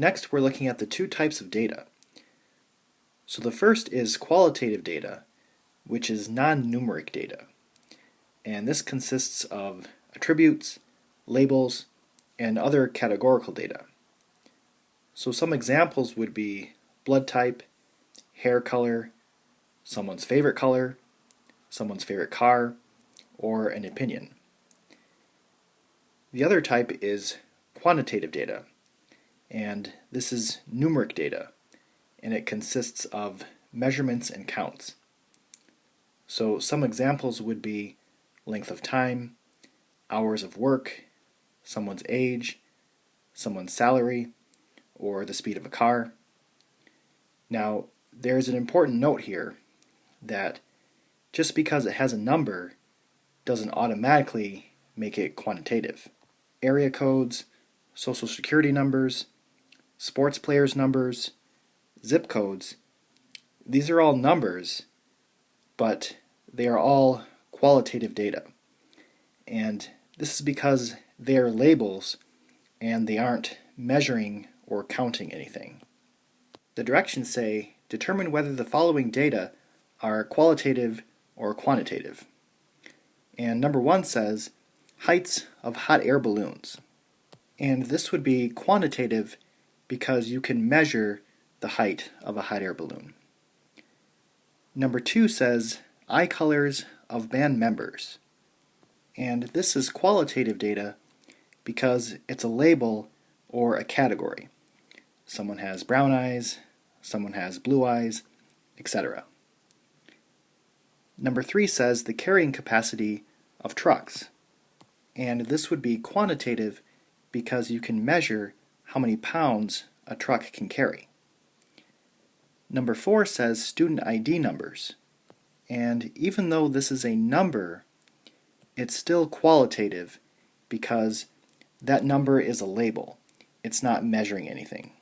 Next, we're looking at the two types of data. So the first is qualitative data, which is non-numeric data. And this consists of attributes, labels, and other categorical data. So some examples would be blood type, hair color, someone's favorite color, someone's favorite car, or an opinion. The other type is quantitative data, and this is numeric data, and it consists of measurements and counts. So some examples would be length of time, hours of work, someone's age, someone's salary, or the speed of a car. Now, there's an important note here that just because it has a number doesn't automatically make it quantitative. Area codes, social security numbers, sports players' numbers, zip codes, these are all numbers, but they are all qualitative data. And this is because they are labels and they aren't measuring or counting anything. The directions say, determine whether the following data are qualitative or quantitative. And number 1 says, heights of hot air balloons. And this would be quantitative because you can measure the height of a hot air balloon. Number 2 says, eye colors of band members. And this is qualitative data because it's a label or a category. Someone has brown eyes, someone has blue eyes, etc. Number 3 says the carrying capacity of trucks. And this would be quantitative because you can measure how many pounds a truck can carry. Number 4 says student ID numbers. And even though this is a number, it's still qualitative because that number is a label. It's not measuring anything.